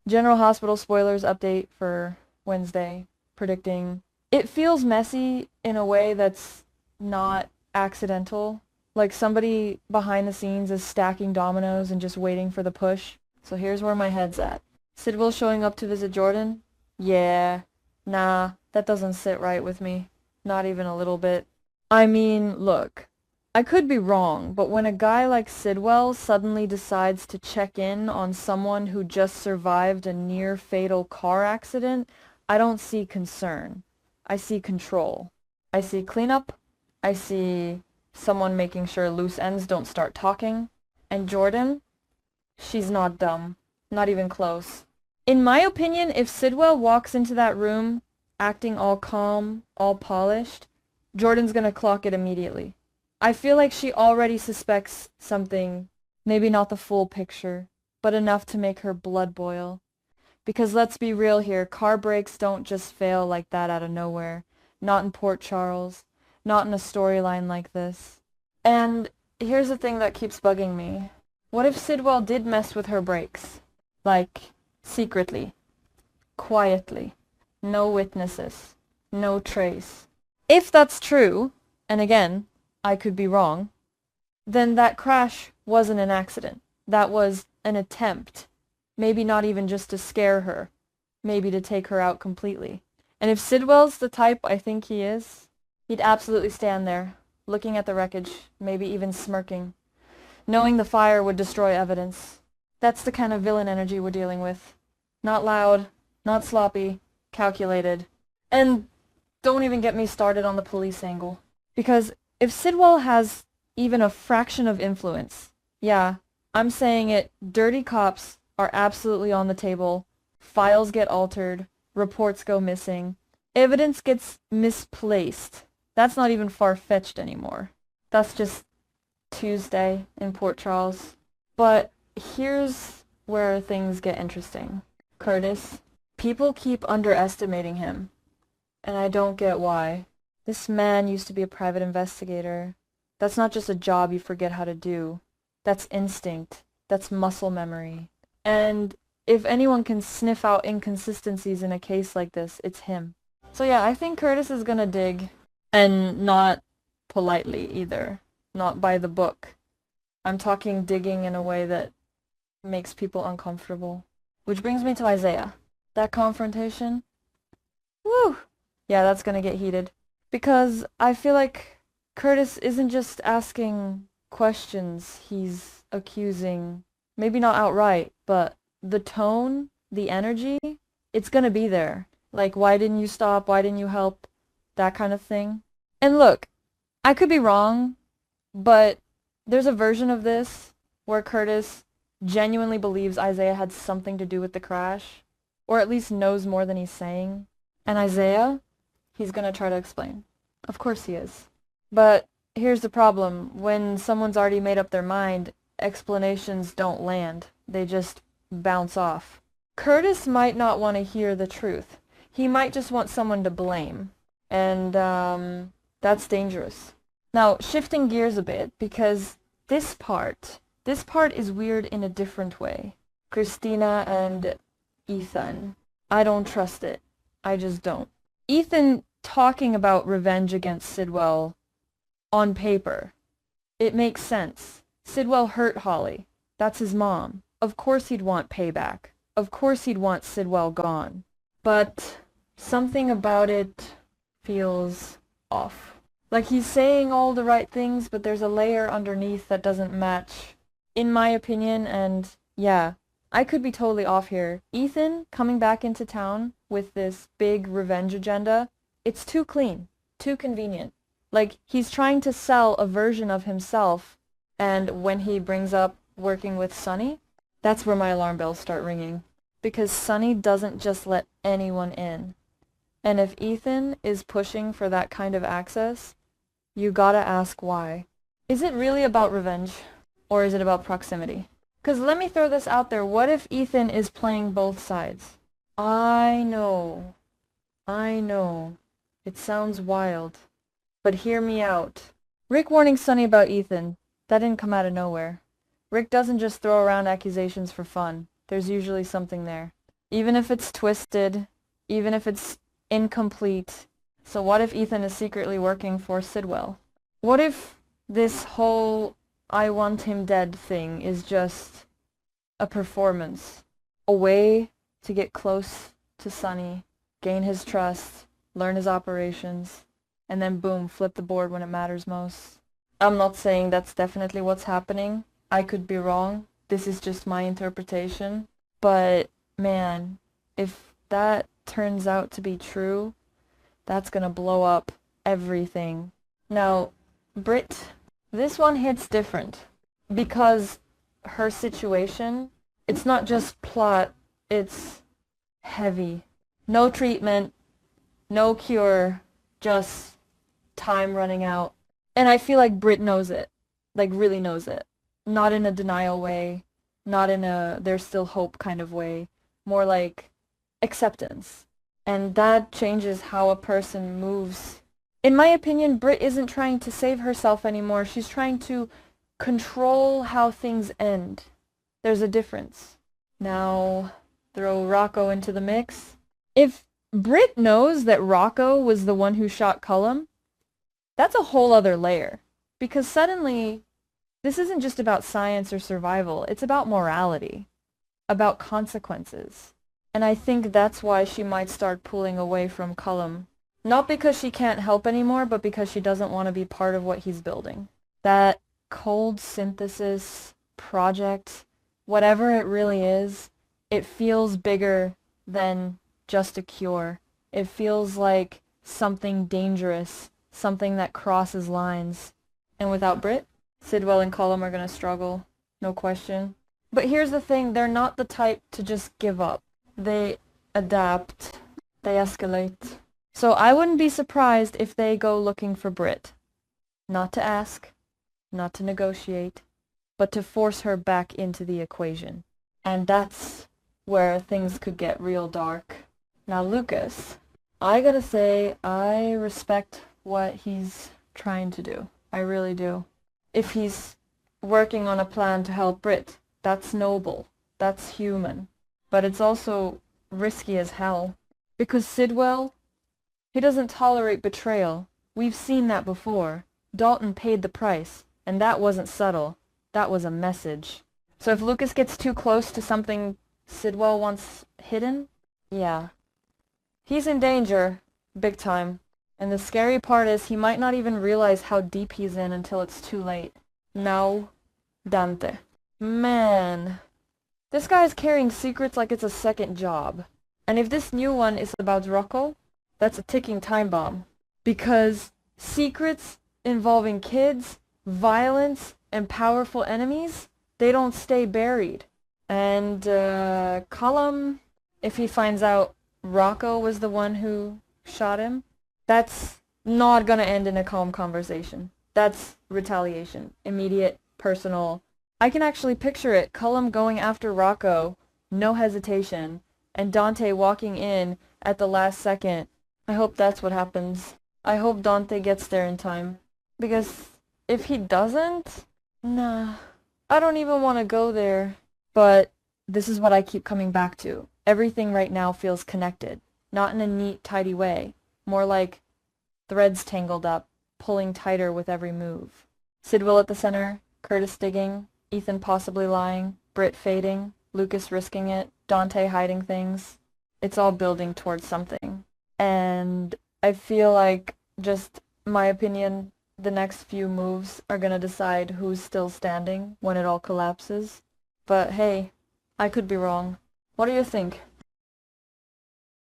General Hospital spoilers update for Wednesday, predicting. It feels messy in a way that's not accidental. Like somebody behind the scenes is stacking dominoes and just waiting for the push. So here's where my head's at. Sidwell showing up to visit Jordan? Yeah. Nah, that doesn't sit right with me. Not even a little bit. I mean, look, I could be wrong, but when a guy like Sidwell suddenly decides to check in on someone who just survived a near-fatal car accident, I don't see concern. I see control. I see cleanup. I see someone making sure loose ends don't start talking. And Jordan? She's not dumb. Not even close. In my opinion, if Sidwell walks into that room acting all calm, all polished, Jordan's gonna clock it immediately. I feel like she already suspects something, maybe not the full picture, but enough to make her blood boil. Because let's be real here, car brakes don't just fail like that out of nowhere. Not in Port Charles. Not in a storyline like this. And here's the thing that keeps bugging me. What if Sidwell did mess with her brakes? Like, secretly. Quietly. No witnesses. No trace. If that's true, and again, I could be wrong, then that crash wasn't an accident. That was an attempt. Maybe not even just to scare her. Maybe to take her out completely. And if Sidwell's the type I think he is, he'd absolutely stand there, looking at the wreckage, maybe even smirking, knowing the fire would destroy evidence. That's the kind of villain energy we're dealing with. Not loud, not sloppy, calculated. And don't even get me started on the police angle. Because if Sidwell has even a fraction of influence, yeah, I'm saying it, dirty cops are absolutely on the table, files get altered, reports go missing, evidence gets misplaced. That's not even far-fetched anymore. That's just Tuesday in Port Charles. But here's where things get interesting. Curtis, people keep underestimating him, and I don't get why. This man used to be a private investigator. That's not just a job you forget how to do. That's instinct. That's muscle memory. And if anyone can sniff out inconsistencies in a case like this, it's him. So yeah, I think Curtis is gonna dig. And not politely either. Not by the book. I'm talking digging in a way that makes people uncomfortable. Which brings me to Isaiah. That confrontation? Woo! Yeah, that's gonna get heated. Because I feel like Curtis isn't just asking questions, he's accusing. Maybe not outright, but the tone, the energy, it's gonna be there. Like, why didn't you stop? Why didn't you help? That kind of thing. And look, I could be wrong, but there's a version of this where Curtis genuinely believes Isaiah had something to do with the crash, or at least knows more than he's saying. And Isaiah, he's gonna try to explain. Of course he is. But here's the problem. When someone's already made up their mind, explanations don't land. They just bounce off. Curtis might not want to hear the truth. He might just want someone to blame. And, that's dangerous. Now, shifting gears a bit, because this part is weird in a different way. Christina and Ethan. I don't trust it. I just don't. Ethan talking about revenge against Sidwell on paper. It makes sense. Sidwell hurt Holly. That's his mom. Of course he'd want payback. Of course he'd want Sidwell gone. But something about it feels off. Like he's saying all the right things, but there's a layer underneath that doesn't match, in my opinion, and yeah, I could be totally off here. Ethan coming back into town with this big revenge agenda, it's too clean, too convenient. Like, he's trying to sell a version of himself, and when he brings up working with Sonny, that's where my alarm bells start ringing. Because Sonny doesn't just let anyone in. And if Ethan is pushing for that kind of access, you gotta ask why. Is it really about revenge? Or is it about proximity? Because let me throw this out there. What if Ethan is playing both sides? I know. It sounds wild. But hear me out. Rick warning Sonny about Ethan. That didn't come out of nowhere. Rick doesn't just throw around accusations for fun. There's usually something there. Even if it's twisted, even if it's incomplete. So what if Ethan is secretly working for Sidwell? What if this whole I want him dead thing is just a performance? A way to get close to Sonny, gain his trust, learn his operations, and then boom, flip the board when it matters most. I'm not saying that's definitely what's happening. I could be wrong. This is just my interpretation. But man, if that turns out to be true, that's gonna blow up everything. Now, Britt, this one hits different because her situation, it's not just plot, it's heavy. No treatment, no cure, just time running out. And I feel like Britt knows it, like really knows it. Not in a denial way, not in a there's still hope kind of way, more like acceptance. And that changes how a person moves. In my opinion, Britt isn't trying to save herself anymore. She's trying to control how things end. There's a difference. Now, throw Rocco into the mix. If Britt knows that Rocco was the one who shot Cullum, that's a whole other layer. Because suddenly, this isn't just about science or survival. It's about morality, about consequences. And I think that's why she might start pulling away from Cullum. Not because she can't help anymore, but because she doesn't want to be part of what he's building. That cold synthesis project, whatever it really is, it feels bigger than just a cure. It feels like something dangerous, something that crosses lines. And without Britt, Sidwell and Cullum are going to struggle, no question. But here's the thing, they're not the type to just give up. They adapt, they escalate. So I wouldn't be surprised if they go looking for Britt. Not to ask, not to negotiate, but to force her back into the equation. And that's where things could get real dark. Now Lucas, I gotta say, I respect what he's trying to do. I really do. If he's working on a plan to help Britt, that's noble. That's human. But it's also risky as hell. Because Sidwell, he doesn't tolerate betrayal. We've seen that before. Dalton paid the price, and that wasn't subtle. That was a message. So if Lucas gets too close to something Sidwell wants hidden, yeah. He's in danger, big time. And the scary part is he might not even realize how deep he's in until it's too late. Now, Dante. Man. This guy's carrying secrets like it's a second job. And if this new one is about Rocco, that's a ticking time bomb. Because secrets involving kids, violence, and powerful enemies, they don't stay buried. And Cullum, if he finds out Rocco was the one who shot him, that's not gonna end in a calm conversation. That's retaliation. Immediate, personal. I can actually picture it. Cullum going after Rocco, no hesitation, and Dante walking in at the last second. I hope that's what happens. I hope Dante gets there in time. Because if he doesn't, nah. I don't even want to go there. But this is what I keep coming back to. Everything right now feels connected. Not in a neat, tidy way. More like threads tangled up, pulling tighter with every move. Sidwell at the center, Curtis digging, Ethan possibly lying, Britt fading, Lucas risking it, Dante hiding things. It's all building towards something. And I feel like, just my opinion, the next few moves are gonna decide who's still standing when it all collapses. But hey, I could be wrong. What do you think?